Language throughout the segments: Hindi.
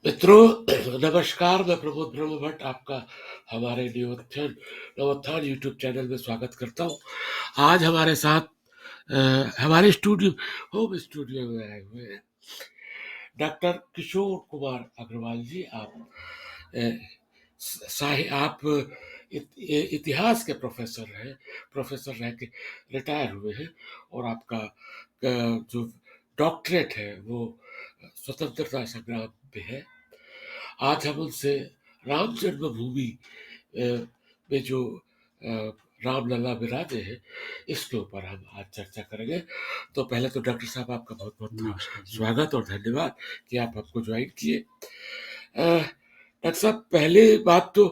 मित्रों नमस्कार। मैं प्रमोद ब्रह्म भट्ट आपका हमारे नवोत्थान यूट्यूब चैनल में स्वागत करता हूँ। आज हमारे साथ हमारे होम स्टूडियो में आए हुए हैं डॉक्टर किशोर कुमार अग्रवाल जी। आप इतिहास के प्रोफेसर रह के रिटायर हुए हैं और आपका जो डॉक्टरेट है वो स्वतंत्रता संग्राम पे है। आज हम उनसे राम जन्मभूमि में जो रामलला विराजे हैं इसके ऊपर हम आज चर्चा करेंगे। तो पहले तो डॉक्टर साहब आपका बहुत बहुत स्वागत और धन्यवाद कि आप हमको ज्वाइन किए। डॉक्टर साहब पहले बात तो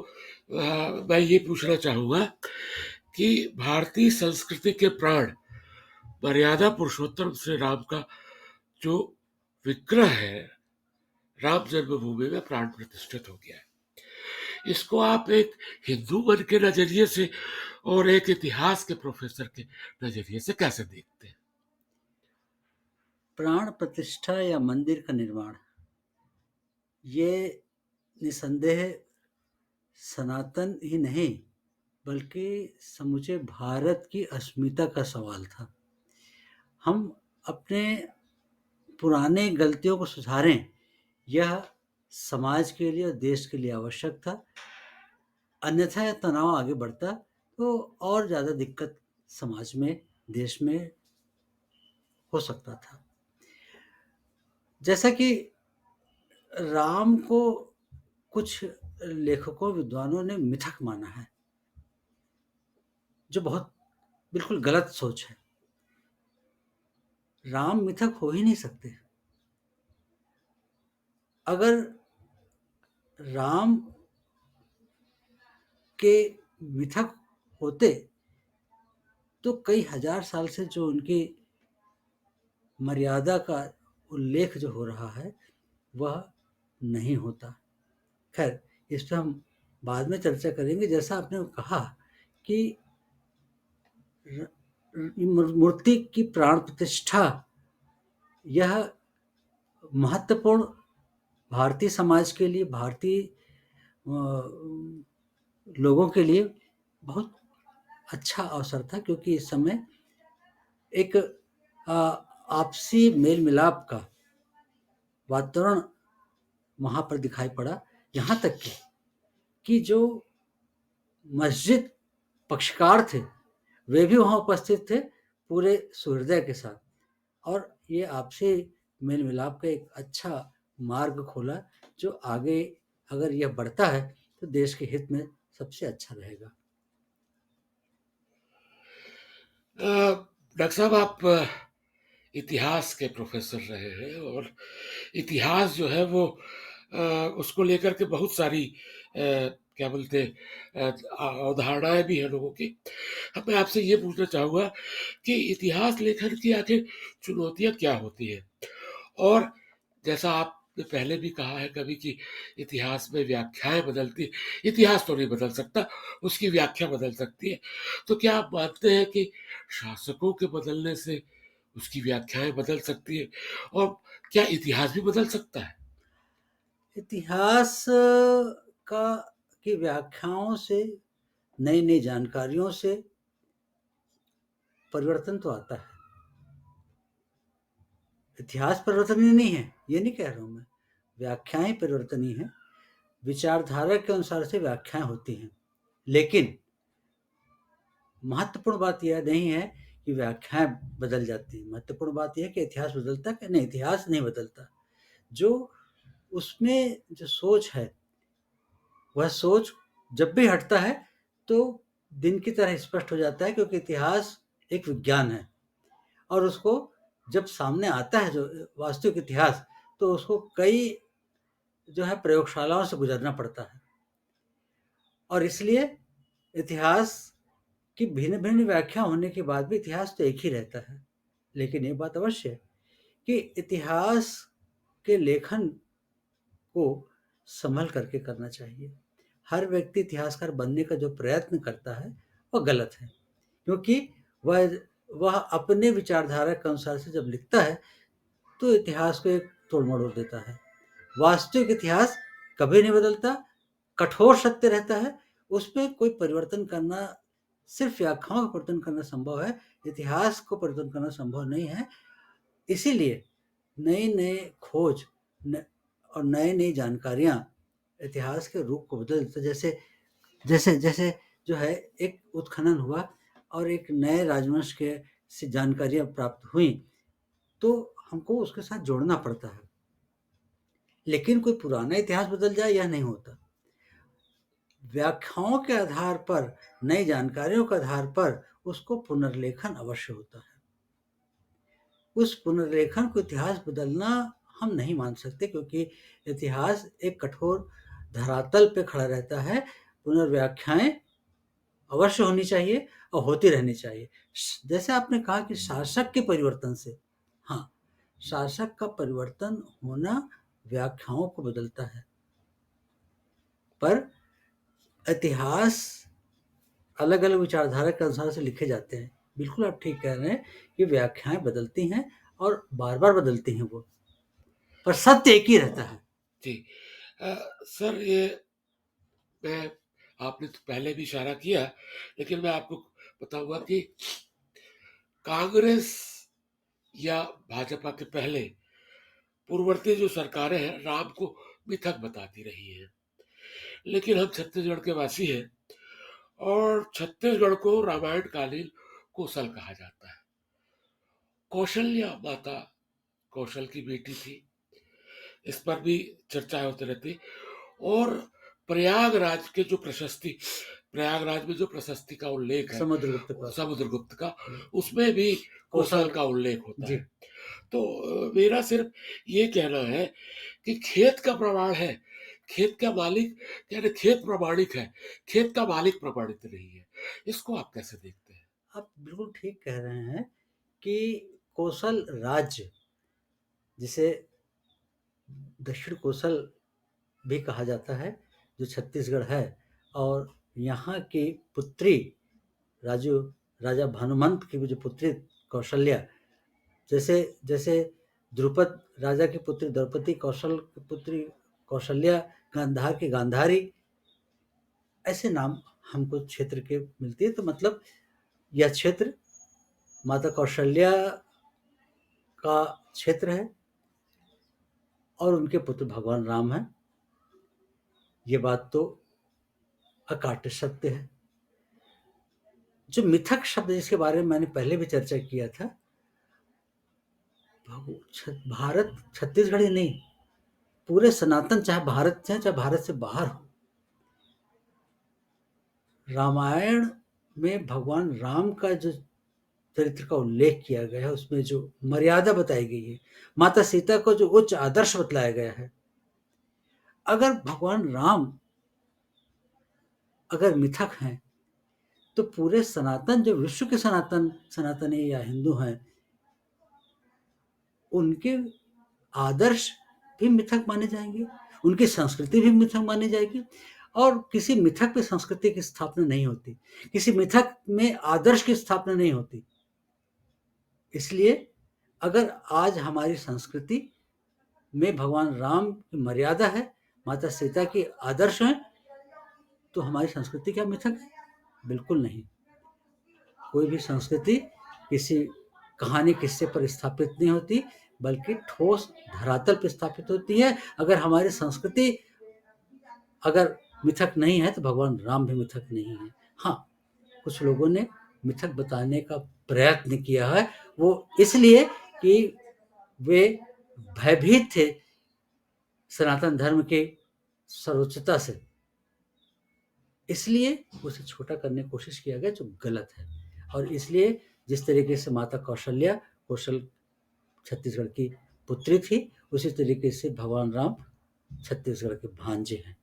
मैं ये पूछना चाहूँगा कि भारतीय संस्कृति के प्राण मर्यादा पुरुषोत्तम श्री राम का जो विग्रह है राम जन्मभूमि में प्राण प्रतिष्ठित हो गया है, इसको आप एक हिंदू मन के नजरिए से और एक इतिहास के प्रोफेसर के नजरिए से कैसे देखते हैं? प्राण प्रतिष्ठा या मंदिर का निर्माण ये निसंदेह सनातन ही नहीं बल्कि समूचे भारत की अस्मिता का सवाल था। हम अपने पुराने गलतियों को सुधारें, यह समाज के लिए और देश के लिए आवश्यक था। अन्यथा यह तनाव आगे बढ़ता तो और ज़्यादा दिक्कत समाज में, देश में हो सकता था। जैसा कि राम को कुछ लेखकों, विद्वानों ने मिथक माना है, जो बहुत बिल्कुल गलत सोच है। राम मिथक हो ही नहीं सकते। अगर राम के मिथक होते तो कई हजार साल से जो उनकी मर्यादा का उल्लेख जो हो रहा है वह नहीं होता। खैर, इस पर हम बाद में चर्चा करेंगे। जैसा आपने कहा कि मूर्ति की प्राण प्रतिष्ठा यह महत्वपूर्ण भारतीय समाज के लिए, भारतीय लोगों के लिए बहुत अच्छा अवसर था, क्योंकि इस समय एक आपसी मेल मिलाप का वातावरण वहाँ पर दिखाई पड़ा। यहाँ तक कि जो मस्जिद पक्षकार थे वे भी वहाँ उपस्थित थे पूरे सुहृदय के साथ, और ये आपसी मेल मिलाप का एक अच्छा मार्ग खोला, जो आगे अगर यह बढ़ता है तो देश के हित में सबसे अच्छा रहेगा। डॉक्टर साहब आप इतिहास के प्रोफेसर रहे हैं और इतिहास जो है वो उसको लेकर के बहुत सारी क्या बोलते अवधारणाएं भी हैं लोगों की। अब मैं आपसे ये पूछना चाहूँगा कि इतिहास लेखन की आखिर चुनौतियाँ क्या होती है? और जैसा आपने पहले भी कहा है कभी कि इतिहास में व्याख्याएं बदलती, इतिहास तो नहीं बदल सकता, उसकी व्याख्या बदल सकती है। तो क्या आप मानते हैं कि शासकों के बदलने से उसकी व्याख्याएं बदल सकती है और क्या इतिहास भी बदल सकता है? इतिहास का की व्याख्याओं से, नई नई जानकारियों से परिवर्तन तो आता है। इतिहास परिवर्तनीय नहीं है, ये नहीं कह रहा हूँ मैं। व्याख्याएं परिवर्तनीय हैं, विचारधारा के अनुसार से व्याख्याएं होती हैं। लेकिन महत्वपूर्ण बात यह नहीं है कि व्याख्याएं बदल जाती हैं। महत्वपूर्ण बात यह है कि इतिहास बदलता है कि नहीं। इतिहास नहीं बदलता। जो उसमें जो सोच है, वह सोच जब भी हटता है तो दिन की तरह स्पष्ट हो जाता है, क्योंकि इतिहास एक विज्ञान है और उसको जब सामने आता है जो वास्तविक इतिहास, तो उसको कई जो है प्रयोगशालाओं से गुजरना पड़ता है। और इसलिए इतिहास की भिन्न-भिन्न व्याख्या होने के बाद भी इतिहास तो एक ही रहता है। लेकिन एक बात अवश्य है कि इतिहास के लेखन को सँभल करके करना चाहिए। हर व्यक्ति इतिहासकार बनने का जो प्रयत्न करता है, वह गलत है। क्योंकि वह वह अपने विचारधारा के अनुसार से जब लिखता है, तो इतिहास को एक तोड़-मरोड़ देता है। वास्तविक इतिहास कभी नहीं बदलता, कठोर सत्य रहता है, उसमें कोई परिवर्तन करना, सिर्फ व्याख्याओं का परिवर्तन करना संभव है, इतिहास को परिवर्तन करना संभव नहीं है। इसीलिए नई-नई खोज और नई-नई जानकारियाँ इतिहास के रूप को बदल देता है। जैसे जो है एक उत्खनन हुआ और एक नए राजवंश के से जानकारियाँ प्राप्त हुई, तो हमको उसके साथ जोड़ना पड़ता है। लेकिन कोई पुराना इतिहास बदल जाए, यह नहीं होता। व्याख्याओं के आधार पर, नई जानकारियों के आधार पर उसको पुनर्लेखन अवश्य होता है। उस पुनर्लेखन को इतिहास बदलना हम नहीं मान सकते, क्योंकि इतिहास एक कठोर धरातल पे खड़ा रहता है। पुनर्व्याख्याएं अवश्य होनी चाहिए और होती रहनी चाहिए। जैसे आपने कहा कि शासक के परिवर्तन से, हाँ, शासक का परिवर्तन होना व्याख्याओं को बदलता है, पर इतिहास अलग-अलग विचारधारा के अनुसार से लिखे जाते हैं। बिल्कुल आप ठीक कह रहे हैं कि व्याख्याएं बदलती हैं और बार-बार बदलती हैं वो, पर सत्य एक ही रहता है। जी। सर, ये मैं आपने तो पहले भी इशारा किया, लेकिन मैं आपको बताऊंगा कि कांग्रेस या भाजपा के पहले पूर्ववर्ती जो सरकारें हैं राम को मिथक बताती रही हैं, लेकिन हम छत्तीसगढ़ के वासी हैं और छत्तीसगढ़ को रामायण कालीन कौशल कहा जाता है। कौशल्या माता कौशल की बेटी थी, इस पर भी चर्चा होती रहती। और प्रयागराज के जो प्रशस्ति, प्रयागराज में जो प्रशस्ति का उल्लेख है समुद्रगुप्त का, उसमें भी कौशल का उल्लेख होता है। तो मेरा सिर्फ ये कहना है कि खेत का प्रमाण है, खेत का मालिक, यानी खेत प्रमाणिक है, खेत का मालिक प्रमाणित नहीं है। इसको आप कैसे देखते हैं? आप बिल्कुल ठीक कह रहे हैं कि कौशल राज्य, जिसे दक्षिण कौशल भी कहा जाता है, जो छत्तीसगढ़ है, और यहाँ की पुत्री राजा भानुमंत की जो पुत्री कौशल्या, जैसे द्रुपद राजा की पुत्री द्रौपदी, कौशल की पुत्री कौशल्या, गांधार की गांधारी, ऐसे नाम हमको क्षेत्र के मिलती है। तो मतलब यह क्षेत्र माता कौशल्या का क्षेत्र है और उनके पुत्र भगवान राम हैं। ये बात तो अकाट्य सत्य है। जो मिथक शब्द, जिसके बारे में मैंने पहले भी चर्चा किया था, भारत, छत्तीसगढ़ ही नहीं, पूरे सनातन, चाहे भारत से चाहे भारत से बाहर हो, रामायण में भगवान राम का जो चरित्र का उल्लेख किया गया है, उसमें जो मर्यादा बताई गई है, माता सीता को जो उच्च आदर्श बतलाया गया है, अगर भगवान राम अगर मिथक हैं, तो पूरे सनातन, जो विश्व के सनातनी या हिंदू हैं, उनके आदर्श भी मिथक माने जाएंगे, उनकी संस्कृति भी मिथक मानी जाएगी। और किसी मिथक में संस्कृति की स्थापना नहीं होती, किसी मिथक में आदर्श की स्थापना नहीं होती। इसलिए अगर आज हमारी संस्कृति में भगवान राम की मर्यादा है, माता सीता की आदर्श हैं, तो हमारी संस्कृति क्या मिथक है? बिल्कुल नहीं। कोई भी संस्कृति किसी कहानी किस्से पर स्थापित नहीं होती, बल्कि ठोस धरातल पर स्थापित होती है। अगर हमारी संस्कृति अगर मिथक नहीं है, तो भगवान राम भी मिथक नहीं है। हाँ, कुछ लोगों ने मिथक बताने का प्रयत्न किया है, वो इसलिए कि वे भयभीत थे सनातन धर्म के सर्वोच्चता से, इसलिए उसे छोटा करने की कोशिश किया गया, जो गलत है। और इसलिए जिस तरीके से माता कौशल्या, कौशल छत्तीसगढ़ की पुत्री थी, उसी तरीके से भगवान राम छत्तीसगढ़ के भांजे हैं।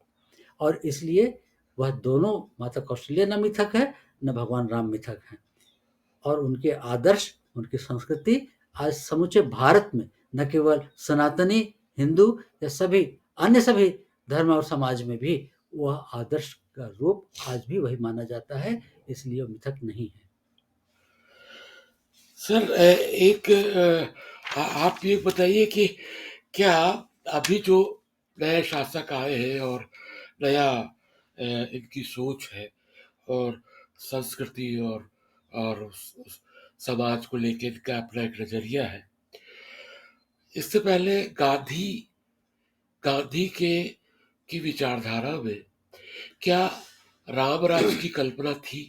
और इसलिए वह दोनों, माता कौशल्या न मिथक है, न भगवान राम मिथक हैं। और उनके आदर्श, उनकी संस्कृति आज समूचे भारत में, न केवल सनातनी हिंदू या सभी अन्य सभी धर्म और समाज में भी वह आदर्श का रूप आज भी वही माना जाता है, इसलिए मिथक नहीं है। सर, एक आप ये बताइए कि क्या अभी जो नए शासक आए हैं और नया इनकी सोच है और संस्कृति और समाज को लेके इनका अपना एक नज़रिया है। इससे पहले गांधी के की विचारधारा में क्या राम राज्य की कल्पना थी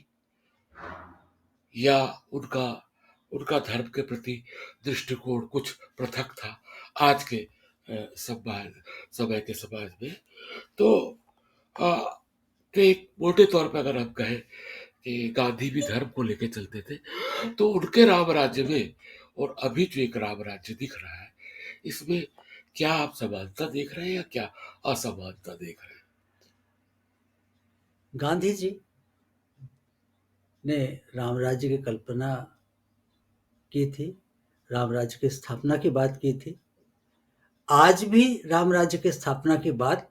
या उनका उनका धर्म के प्रति दृष्टिकोण कुछ पृथक था आज के समाज समय के समाज में? तो अ, तो एक मोटे तौर पे अगर हम कहें कि गांधी भी धर्म को लेके चलते थे, तो उनके राम राज्य में और अभी जो एक राम राज्य दिख रहा है, इसमें क्या आप समानता देख रहे हैं या क्या असमानता देख रहे हैं? गांधी जी ने राम राज्य की कल्पना की थी, राम राज्य की स्थापना की बात की थी। आज भी राम राज्य की स्थापना की बात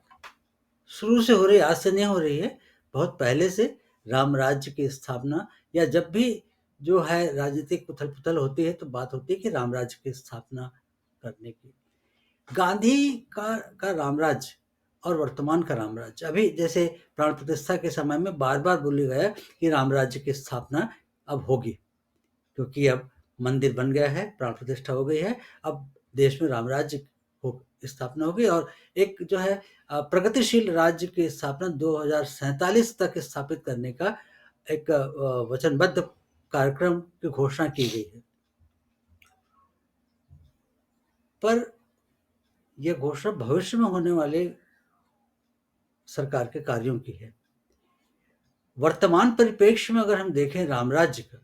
शुरू से हो रही है, आज से नहीं हो रही है, बहुत पहले से राम राज्य की स्थापना, या जब भी जो है राजनीतिक उथल-पुथल होती है तो बात होती है कि राम राज्य की स्थापना करने की। गांधी का राम राज्य और वर्तमान का राम राज्य, अभी जैसे प्राण प्रतिष्ठा के समय में बार-बार बोला गया कि राम राज्य की स्थापना अब होगी, क्योंकि अब मंदिर बन गया है, प्राण प्रतिष्ठा हो गई है, अब देश में राम राज्य हो स्थापना होगी और एक जो है प्रगतिशील राज्य की स्थापना 2047 तक स्थापित करने का एक वचनबद्ध कार्यक्रम की घोषणा की गई है। पर यह घोषणा भविष्य में होने वाले सरकार के कार्यों की है। वर्तमान परिप्रेक्ष्य में अगर हम देखें राम राज्य का,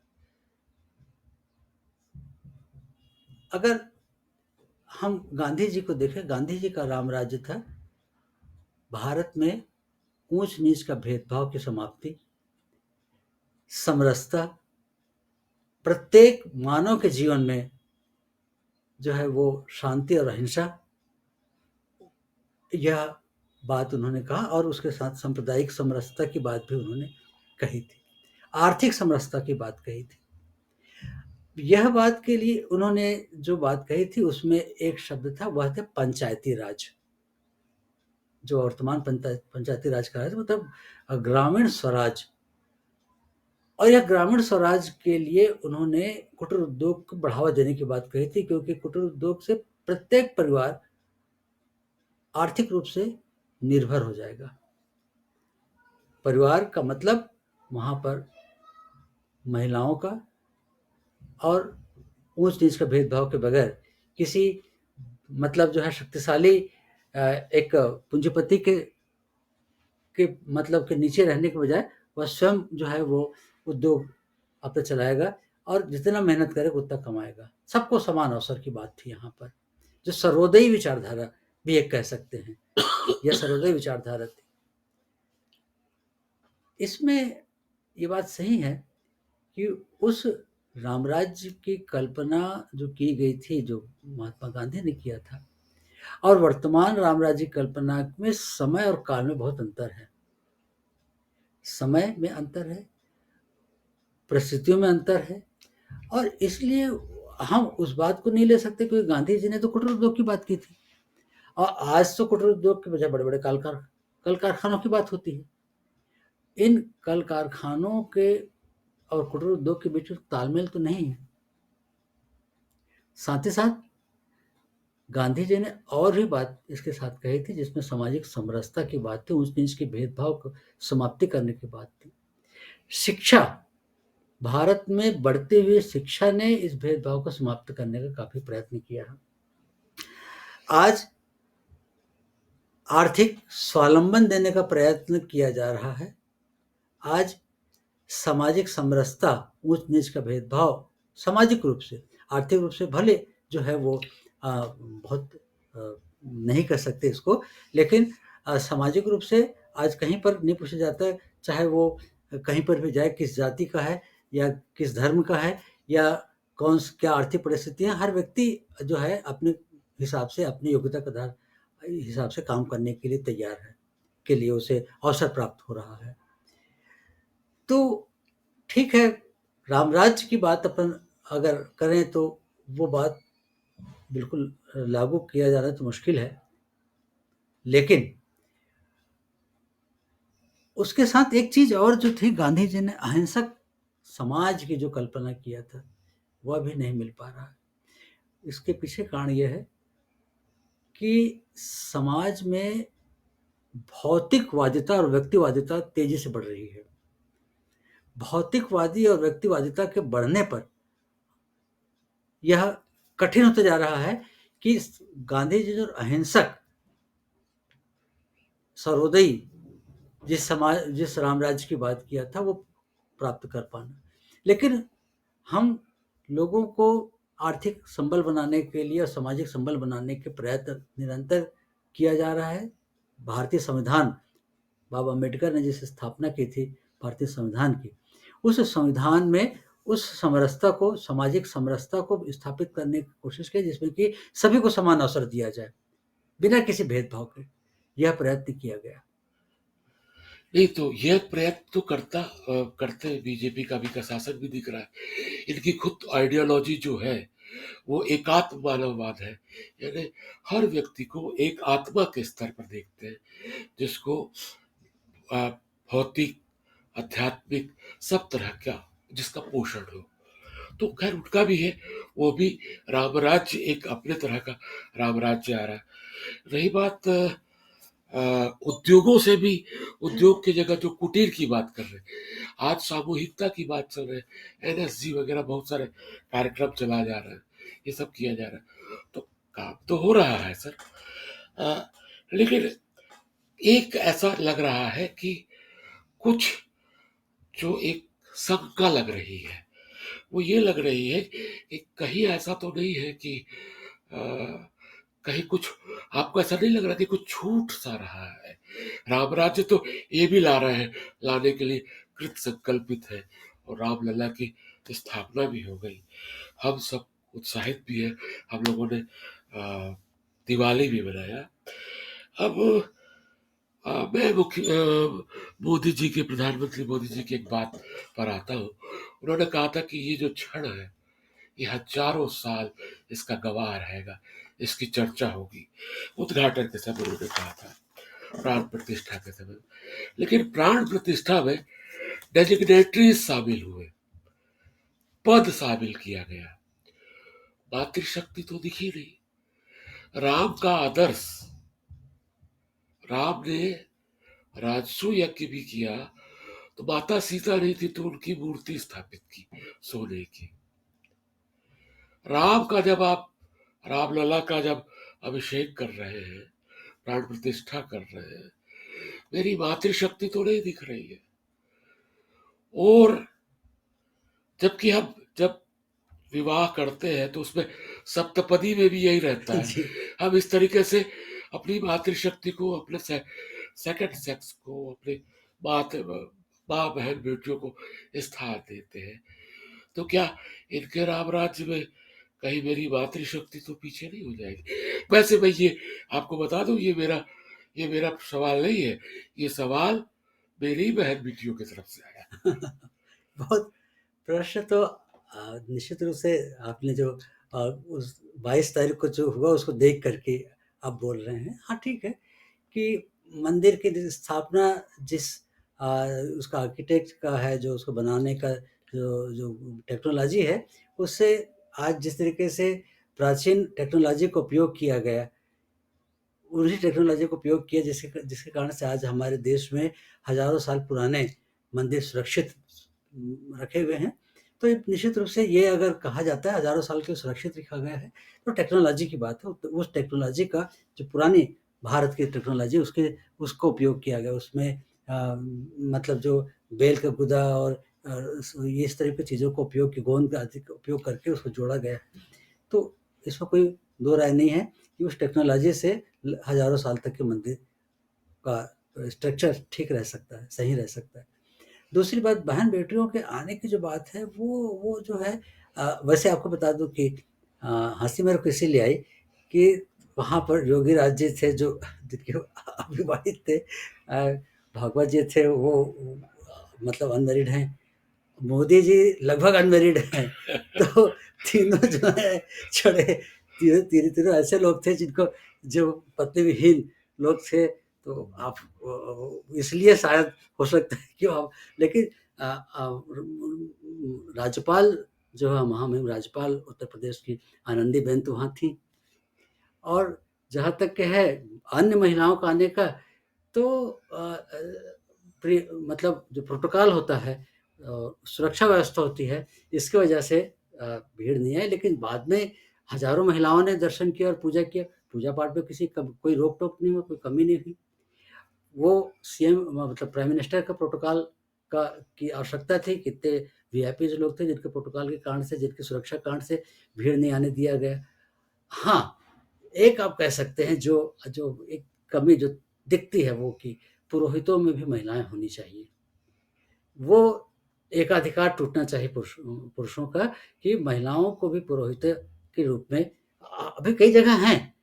अगर हम गांधी जी को देखें, गांधी जी का राम राज्य था भारत में ऊंच नीच का भेदभाव की समाप्ति, समरसता, प्रत्येक मानव के जीवन में जो है वो शांति और अहिंसा, यह बात उन्होंने कहा और उसके साथ सांप्रदायिक समरसता की बात भी उन्होंने कही थी, आर्थिक समरसता की बात कही थी। यह बात के लिए उन्होंने जो बात कही थी उसमें एक शब्द था, वह था पंचायती राज, जो वर्तमान पंचायती राज का है, मतलब ग्रामीण स्वराज। और यह ग्रामीण स्वराज के लिए उन्होंने कुटीर उद्योग को बढ़ावा देने की बात कही थी, क्योंकि कुटीर उद्योग से प्रत्येक परिवार आर्थिक रूप से निर्भर हो जाएगा। परिवार का मतलब वहाँ पर महिलाओं का और ऊंच नीच का भेदभाव के बगैर किसी मतलब जो है शक्तिशाली एक पूंजीपति के मतलब के नीचे रहने के बजाय वह स्वयं जो है वो उद्योग अपना चलाएगा और जितना मेहनत करेगा उतना कमाएगा। सबको समान अवसर की बात थी यहाँ पर, जो सर्वोदयी विचारधारा भी एक कह सकते हैं, यह सर्वोदयी विचारधारा थी। इसमें ये बात सही है कि उस रामराज्य की कल्पना जो की गई थी, जो महात्मा गांधी ने किया था, और वर्तमान रामराज्य की कल्पना में समय और काल में बहुत अंतर है। समय में अंतर है, परिस्थितियों में अंतर है, और इसलिए हम उस बात को नहीं ले सकते, क्योंकि गांधी जी ने तो कुटीर उद्योग की बात की थी और आज तो कुटीर उद्योग के बजाय बड़े-बड़े कल कारखानों की बात होती है। इन कल कारखानों के और कुटीर उद्योग के बीच में तालमेल तो नहीं है। साथ ही साथ गांधी जी ने और भी बात इसके साथ कही थी, जिसमें सामाजिक समरसता की बात थी, ऊंच-नीच के भेदभाव को समाप्ति करने की बात थी। शिक्षा, भारत में बढ़ती हुई शिक्षा ने इस भेदभाव को समाप्त करने का काफ़ी प्रयत्न किया है। आज आर्थिक स्वावलंबन देने का प्रयत्न किया जा रहा है। आज सामाजिक समरसता, ऊंच-नीच का भेदभाव सामाजिक रूप से, आर्थिक रूप से भले जो है वो बहुत नहीं कर सकते इसको, लेकिन सामाजिक रूप से आज कहीं पर नहीं पूछा जाता है, चाहे वो कहीं पर भी जाए, किस जाति का है या किस धर्म का है या क्या आर्थिक परिस्थितियाँ, हर व्यक्ति जो है अपने हिसाब से, अपनी योग्यता के आधार हिसाब से काम करने के लिए तैयार है, के लिए उसे अवसर प्राप्त हो रहा है। तो ठीक है, रामराज्य की बात अपन अगर करें तो वो बात बिल्कुल लागू किया जाना तो मुश्किल है। लेकिन उसके साथ एक चीज़ और जो थी, गांधी जी ने अहिंसक समाज की जो कल्पना किया था, वह भी नहीं मिल पा रहा है। इसके पीछे कारण ये है कि समाज में भौतिकवादिता और व्यक्तिवादिता तेजी से बढ़ रही है। भौतिकवादी और व्यक्तिवादिता के बढ़ने पर यह कठिन होता जा रहा है कि गांधी जी जो अहिंसक सर्वोदयी जिस रामराज्य की बात किया था, वो प्राप्त कर पाना। लेकिन हम लोगों को आर्थिक संबल बनाने के लिए और सामाजिक संबल बनाने के प्रयत्न निरंतर किया जा रहा है। भारतीय संविधान, बाबा अम्बेडकर ने जिस स्थापना की थी भारतीय संविधान की, उस संविधान में उस समरसता को, सामाजिक समरसता को स्थापित करने की कोशिश की, जिसमें कि सभी को समान अवसर दिया जाए बिना किसी भेदभाव के। यह प्रयत्न किया गया। नहीं तो यह प्रयत्न तो करते बीजेपी का भी, का शासन भी दिख रहा है। इनकी खुद आइडियोलॉजी जो है वो एकात्म मानववाद है, यानी हर व्यक्ति को एक आत्मा के स्तर पर देखते हैं, जिसको भौतिक, आध्यात्मिक, सब तरह का जिसका पोषण हो। तो खैर उनका भी है, वो भी रामराज्य एक अपने तरह का रामराज्य आ रहा है। रही बात उद्योगों से भी, उद्योग की जगह जो कुटीर की बात कर रहे हैं, आज सामूहिकता की बात चल रही है, एनएसजी वगैरह बहुत सारे कार्यक्रम चला जा रहा है, ये सब किया जा रहा है, तो काम तो हो रहा है सर। लेकिन एक ऐसा लग रहा है कि कुछ जो एक शंका लग रही है, वो ये लग रही है कि कहीं ऐसा तो नहीं है कि अ, कहीं कुछ, आपको ऐसा नहीं लग रहा कि कुछ छूट सा रहा है? रामराज्य तो ये भी ला रहे हैं, लाने के लिए कृत संकल्पित है, और रामलला की स्थापना भी हो गई, हम सब उत्साहित भी है, हम लोगों ने दिवाली भी मनाया। अब मैं मोदी जी के, प्रधानमंत्री मोदी जी की एक बात पर आता हूँ। उन्होंने कहा था कि ये जो क्षण है, ये हजारों साल इसका गवाह रहेगा, इसकी चर्चा होगी। उद्घाटन के समय उन्होंने कहा था, प्राण प्रतिष्ठा के समय। लेकिन प्राण प्रतिष्ठा में डेजिग्नेटरीज शामिल हुए, पद शामिल किया गया, मातृशक्ति तो दिखी नहीं। राम का आदर्श, राम ने राजसू यज्ञ भी किया, तो माता सीता नहीं थी तो उनकी मूर्ति स्थापित की सोने की। राम का जब आप, रामलला का जब अभिषेक कर रहे हैं, प्राण प्रतिष्ठा कर रहे हैं, मेरी मातृशक्ति तो नहीं दिख रही है। और जबकि हम जब विवाह करते हैं तो उसमें सप्तपदी में भी यही रहता है। जी। हम इस तरीके से अपनी मातृशक्ति को, अपने सेकंड सेक्स को, अपने माँ बहन बेटियों को स्थान देते हैं। तो क्या इनके राम राज्य में कहीं मेरी मातृशक्ति तो पीछे नहीं हो जाएगी? वैसे मैं ये आपको बता दूं, ये मेरा सवाल नहीं है, ये सवाल मेरी बहन बेटियों की तरफ से आया। बहुत प्रश्न तो निश्चित रूप से आपने जो उस 22 तारीख को जो हुआ उसको देख करके आप बोल रहे हैं। हाँ, ठीक है कि मंदिर की स्थापना जिस उसका आर्किटेक्ट का है, जो उसको बनाने का जो जो टेक्नोलॉजी है, उससे आज जिस तरीके से प्राचीन टेक्नोलॉजी का उपयोग किया गया, उन्हीं टेक्नोलॉजी का उपयोग किया जिसके जिसके कारण से आज हमारे देश में हज़ारों साल पुराने मंदिर सुरक्षित रखे हुए हैं। तो ये निश्चित रूप से ये अगर कहा जाता है हज़ारों साल के सुरक्षित रखा गया है, तो टेक्नोलॉजी की बात है। तो उस टेक्नोलॉजी का जो पुरानी भारत की टेक्नोलॉजी उसको उपयोग किया गया। उसमें मतलब जो बेल का गुदा और इस तरह की चीज़ों को उपयोग की गोंद आदि का उपयोग करके उसको जोड़ा गया। तो इसमें कोई दो राय नहीं है कि उस टेक्नोलॉजी से हज़ारों साल तक के मंदिर का स्ट्रक्चर ठीक रह सकता है, सही रह सकता है। दूसरी बात, बहन-बेटियों के आने की जो बात है वो जो है वैसे आपको बता दूँ कि हँसी मेरे को इसीलिए आई कि वहाँ पर योगी राज जी थे जो जिनके अविवाहित थे, भागवत जी थे वो मतलब अनमैरिड हैं, मोदी जी लगभग अनमैरिड हैं। तो तीनों जो है छड़े तीनों ऐसे लोग थे जिनको जो पत्नी विहीन लोग थे, तो आप इसलिए शायद हो सकता है कि आप, लेकिन राज्यपाल जो है, महामहिम राज्यपाल उत्तर प्रदेश की आनंदीबेन तो वहाँ थी। और जहाँ तक कि है अन्य महिलाओं का आने का, तो मतलब जो प्रोटोकॉल होता है, सुरक्षा व्यवस्था होती है, इसकी वजह से भीड़ नहीं आई, लेकिन बाद में हज़ारों महिलाओं ने दर्शन किया और पूजा किया। पूजा पाठ में किसी कोई रोक-टोक नहीं हुआ, कोई कमी नहीं हुई। वो सीएम मतलब प्राइम मिनिस्टर का प्रोटोकॉल का की आवश्यकता थी, कितने वीआईपीज़ लोग थे जिनके प्रोटोकॉल के कारण से, जिनकी सुरक्षा कारण से भीड़ नहीं आने दिया गया। हाँ, एक आप कह सकते हैं जो जो एक कमी जो दिखती है वो कि पुरोहितों में भी महिलाएँ होनी चाहिए। वो एकाधिकार टूटना चाहिए पुरुषों का, कि महिलाओं को भी पुरोहित के रूप में अभी कई जगह हैं,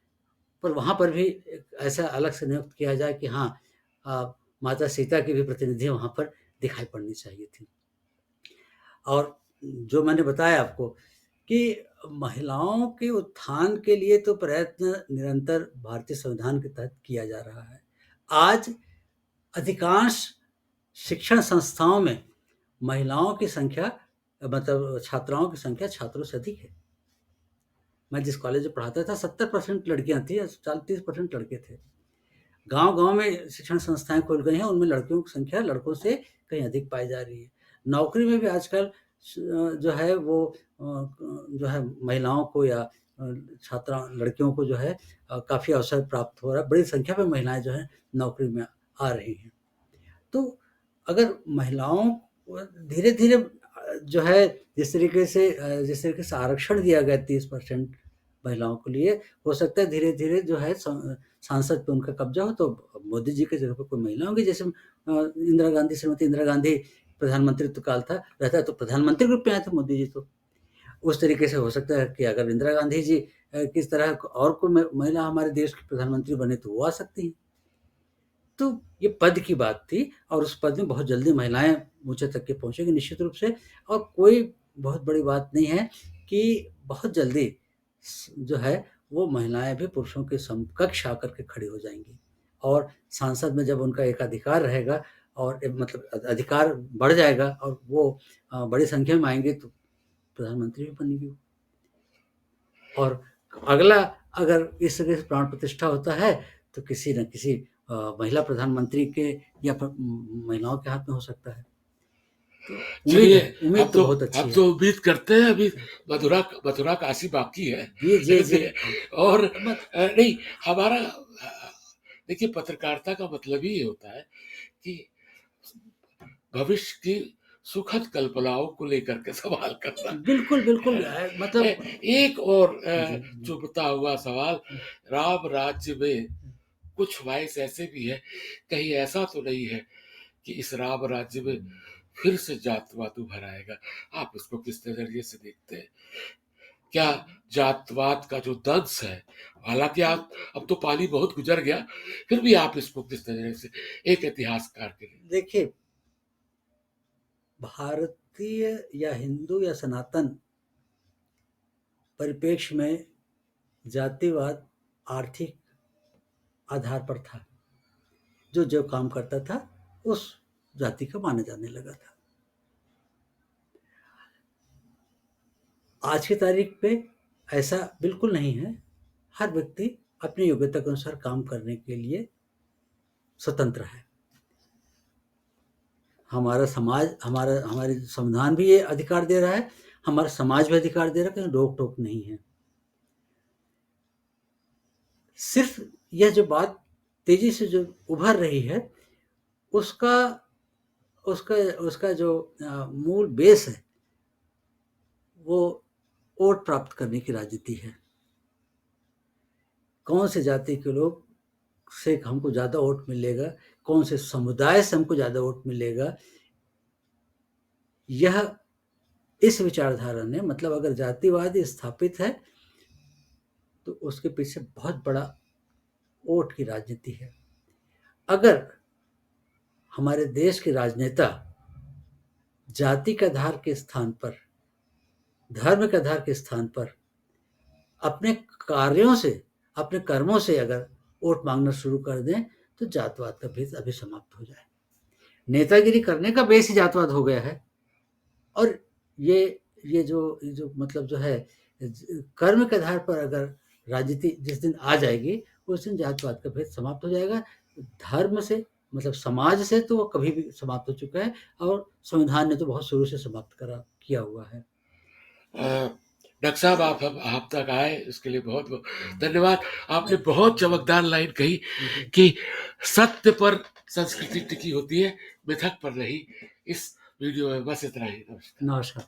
पर वहाँ पर भी एक ऐसा अलग से नियुक्त किया जाए कि हाँ, माता सीता की भी प्रतिनिधि वहाँ पर दिखाई पड़नी चाहिए थी। और जो मैंने बताया आपको कि महिलाओं के उत्थान के लिए तो प्रयत्न निरंतर भारतीय संविधान के तहत किया जा रहा है। आज अधिकांश शिक्षण संस्थाओं में महिलाओं की संख्या, मतलब छात्राओं की संख्या छात्रों से अधिक है। मैं जिस कॉलेज में पढ़ाता था 70% लड़कियां थी, 30% लड़के थे। गांव-गांव में शिक्षण संस्थाएं खुल गई हैं, उनमें लड़कियों की संख्या लड़कों से कहीं अधिक पाई जा रही है। नौकरी में भी आजकल जो है वो जो है महिलाओं को या छात्रा लड़कियों को जो है काफ़ी अवसर प्राप्त हो रहा है। बड़ी संख्या में महिलाएं जो है नौकरी में आ रही हैं। तो अगर महिलाओं को धीरे-धीरे जो है जिस तरीके से आरक्षण दिया गया 30% महिलाओं के लिए, हो सकता है धीरे-धीरे जो है सांसद पे उनका कब्जा हो, तो मोदी जी की जगह पे कोई महिला होंगी, जैसे इंदिरा गांधी, श्रीमती इंदिरा गांधी प्रधानमंत्रित्व काल था रहता तो प्रधानमंत्री के रूप में आए थे मोदी जी तो। उस तरीके से हो सकता है कि अगर इंदिरा गांधी जी किस तरह और कोई महिला हमारे देश की प्रधानमंत्री बने तो वो आ सकती हैं। तो ये पद की बात थी और उस पद में बहुत जल्दी महिलाएँ ऊँचे तक के पहुँचेंगी निश्चित रूप से, और कोई बहुत बड़ी बात नहीं है कि बहुत जल्दी जो है वो महिलाएँ भी पुरुषों के समकक्ष आकर के खड़ी हो जाएँगी। और संसद में जब उनका एकाधिकार रहेगा और मतलब अधिकार बढ़ जाएगा और वो बड़ी संख्या में आएँगे तो प्रधानमंत्री भी बनेंगी वो। और अगला अगर इस तरह से प्राण प्रतिष्ठा होता है तो किसी न किसी महिला प्रधानमंत्री के या फिर महिलाओं के हाथ में हो सकता है। तो चलिए, उम्मीद तो बहुत अच्छी अब है। तो उम्मीद करते हैं, अभी मथुरा मथुरा काशी बाकी है। जी, जी, जी। और मत नहीं, हमारा देखिए, पत्रकारिता का मतलब ही ये होता है कि भविष्य की सुखद कल्पनाओं को लेकर के सवाल करना। बिल्कुल, बिल्कुल मतलब एक और जी, जी। चुभता हुआ सवाल, राम राज्य में कुछ ख्वाहिश ऐसे भी है, कहीं ऐसा तो नहीं है कि इस राम राज्य में फिर से जातवाद उभर आएगा? आप इसको किस नजरिए से देखते हैं? क्या जातवाद का जो दंश है, हालांकि आप अब तो पानी बहुत गुजर गया, फिर भी आप इसको किस नजरिए से, एक इतिहासकार के लिए? देखिए, भारतीय या हिंदू या सनातन परिप्रेक्ष्य में जातिवाद आर्थिक आधार पर था। जो जो काम करता था उस जाति का माना जाने लगा था। आज की तारीख पे ऐसा बिल्कुल नहीं है। हर व्यक्ति अपनी योग्यता के अनुसार काम करने के लिए स्वतंत्र है। हमारा समाज हमारी संविधान भी ये अधिकार दे रहा है, हमारा समाज भी अधिकार दे रहा है, कहीं रोक-टोक नहीं है। सिर्फ यह जो बात तेज़ी से जो उभर रही है, उसका उसका उसका जो मूल बेस है, वो वोट प्राप्त करने की राजनीति है। कौन से जाति के लोग से हमको ज़्यादा वोट मिलेगा, कौन से समुदाय से हमको ज़्यादा वोट मिलेगा, यह इस विचारधारा ने, मतलब अगर जातिवाद स्थापित है, तो उसके पीछे बहुत बड़ा वोट की राजनीति है। अगर हमारे देश के राजनेता जाति के आधार के स्थान पर, धर्म के आधार के स्थान पर अपने कार्यों से, अपने कर्मों से अगर वोट मांगना शुरू कर दें तो जातवाद का भेद अभी समाप्त हो जाए। नेतागिरी करने का बेस ही जातवाद हो गया है। और ये जो मतलब जो है कर्म के आधार पर अगर राजनीति जिस दिन आ जाएगी उस दिन जातवाद का भेद समाप्त हो जाएगा। धर्म से मतलब समाज से तो वो कभी भी समाप्त हो चुका है और संविधान ने तो बहुत शुरू से समाप्त करा किया हुआ है। डॉक्टर साहब आप तक आए इसके लिए बहुत बहुत धन्यवाद। आपने बहुत चमकदार लाइन कही कि सत्य पर संस्कृति टिकी होती है, मिथक पर नहीं। इस वीडियो में बस इतना ही। नमस्कार। नमस्कार।